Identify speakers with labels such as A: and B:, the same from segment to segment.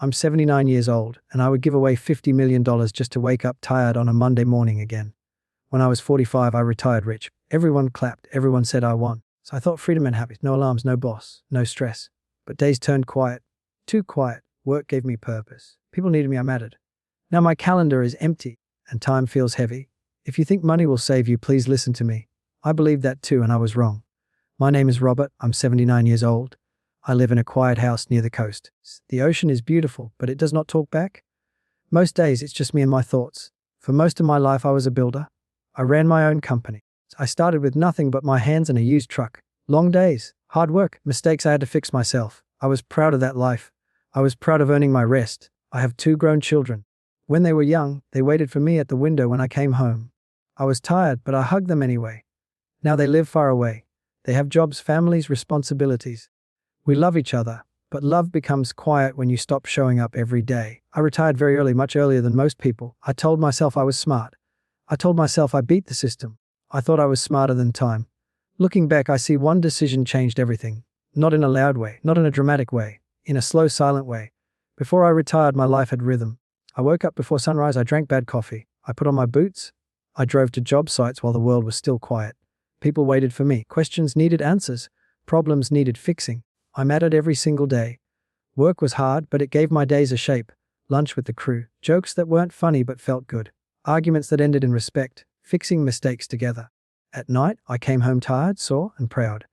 A: I'm 79 years old, and I would give away $50 million just to wake up tired on a Monday morning again. When I was 45, I retired rich. Everyone clapped, everyone said I won. So I thought freedom and happiness, no alarms, no boss, no stress. But days turned quiet, too quiet. Work gave me purpose. People needed me, I mattered. Now my calendar is empty, and time feels heavy. If you think money will save you, please listen to me. I believed that too, and I was wrong. My name is Robert, I'm 79 years old. I live in a quiet house near the coast. The ocean is beautiful, but it does not talk back. Most days it's just me and my thoughts. For most of my life I was a builder. I ran my own company. I started with nothing but my hands and a used truck. Long days, hard work, mistakes I had to fix myself. I was proud of that life. I was proud of earning my rest. I have 2 grown children. When they were young, they waited for me at the window when I came home. I was tired, but I hugged them anyway. Now they live far away. They have jobs, families, responsibilities. We love each other, but love becomes quiet when you stop showing up every day. I retired very early, much earlier than most people. I told myself I was smart. I told myself I beat the system. I thought I was smarter than time. Looking back, I see one decision changed everything. Not in a loud way, not in a dramatic way, in a slow, silent way. Before I retired, my life had rhythm. I woke up before sunrise, I drank bad coffee. I put on my boots. I drove to job sites while the world was still quiet. People waited for me. Questions needed answers. Problems needed fixing. I mattered every single day. Work was hard, but it gave my days a shape. Lunch with the crew. Jokes that weren't funny but felt good. Arguments that ended in respect. Fixing mistakes together. At night, I came home tired, sore, and proud.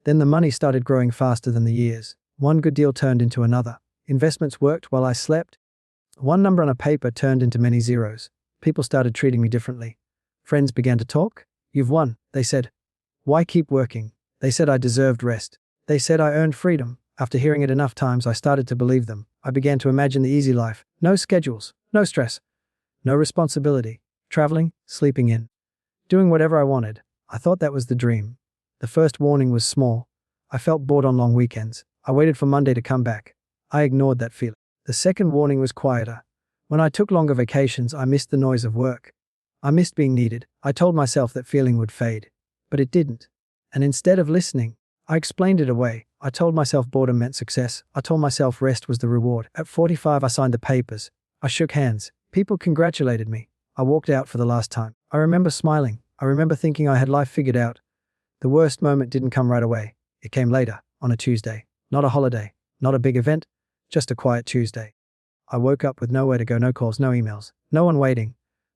A: Then the money started growing faster than the years. One good deal turned into another. Investments worked while I slept. One number on a paper turned into many zeros. People started treating me differently. Friends began to talk. You've won, they said. Why keep working? They said I deserved rest. They said I earned freedom. After hearing it enough times, I started to believe them. I began to imagine the easy life. No schedules, no stress, no responsibility. Traveling, sleeping in, doing whatever I wanted. I thought that was the dream. The first warning was small. I felt bored on long weekends. I waited for Monday to come back. I ignored that feeling. The second warning was quieter. When I took longer vacations, I missed the noise of work. I missed being needed. I told myself that feeling would fade. But it didn't. And instead of listening, I explained it away. I told myself boredom meant success. I told myself rest was the reward. At 45, I signed the papers. I shook hands. People congratulated me. I walked out for the last time. I remember smiling. I remember thinking I had life figured out. The worst moment didn't come right away. It came later, on a Tuesday. Not a holiday, not a big event, just a quiet Tuesday. I woke up with nowhere to go, no calls, no emails, no one waiting.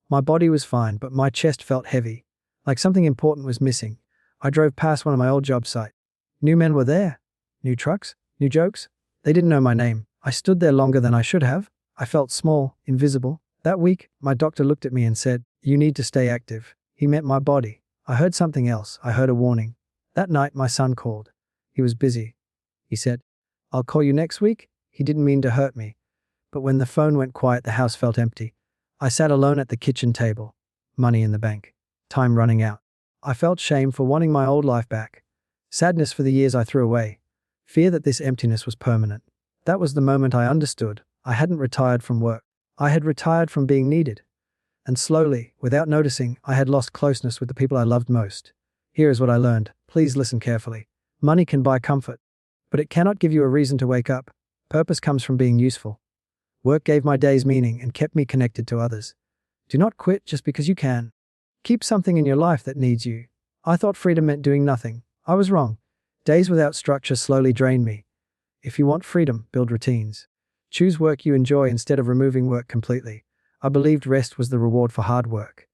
A: My body was fine, but my chest felt heavy, like something important was missing. I drove past one of my old job sites. New men were there. New trucks, new jokes. They didn't know my name. I stood there longer than I should have. I felt small, invisible. That week, my doctor looked at me and said, "You need to stay active." He meant my body. I heard something else. I heard a warning. That night, my son called. He was busy. He said, "I'll call you next week." He didn't mean to hurt me. But when the phone went quiet, the house felt empty. I sat alone at the kitchen table. Money in the bank. Time running out. I felt shame for wanting my old life back. Sadness for the years I threw away. Fear that this emptiness was permanent. That was the moment I understood. I hadn't retired from work. I had retired from being needed. And slowly, without noticing, I had lost closeness with the people I loved most. Here is what I learned. Please listen carefully. Money can buy comfort, but it cannot give you a reason to wake up. Purpose comes from being useful. Work gave my days meaning and kept me connected to others. Do not quit just because you can. Keep something in your life that needs you. I thought freedom meant doing nothing. I was wrong. Days without structure slowly drained me. If you want freedom, build routines. Choose work you enjoy instead of removing work completely. I believed rest was the reward for hard work.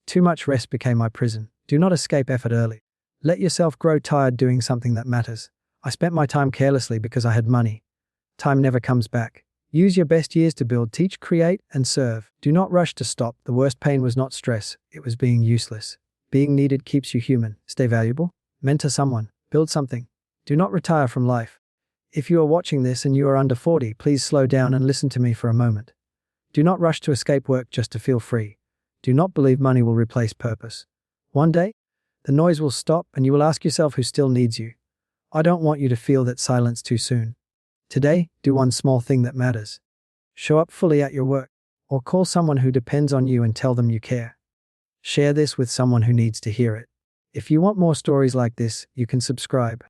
A: Too much rest became my prison. Do not escape effort early. Let yourself grow tired doing something that matters. I spent my time carelessly because I had money. Time never comes back. Use your best years to build, teach, create, and serve. Do not rush to stop. The worst pain was not stress. It was being useless. Being needed keeps you human. Stay valuable. Mentor someone. Build something. Do not retire from life. If you are watching this and you are under 40, please slow down and listen to me for a moment. Do not rush to escape work just to feel free. Do not believe money will replace purpose. One day, the noise will stop and you will ask yourself who still needs you. I don't want you to feel that silence too soon. Today, do one small thing that matters. Show up fully at your work, or call someone who depends on you and tell them you care. Share this with someone who needs to hear it. If you want more stories like this, you can subscribe.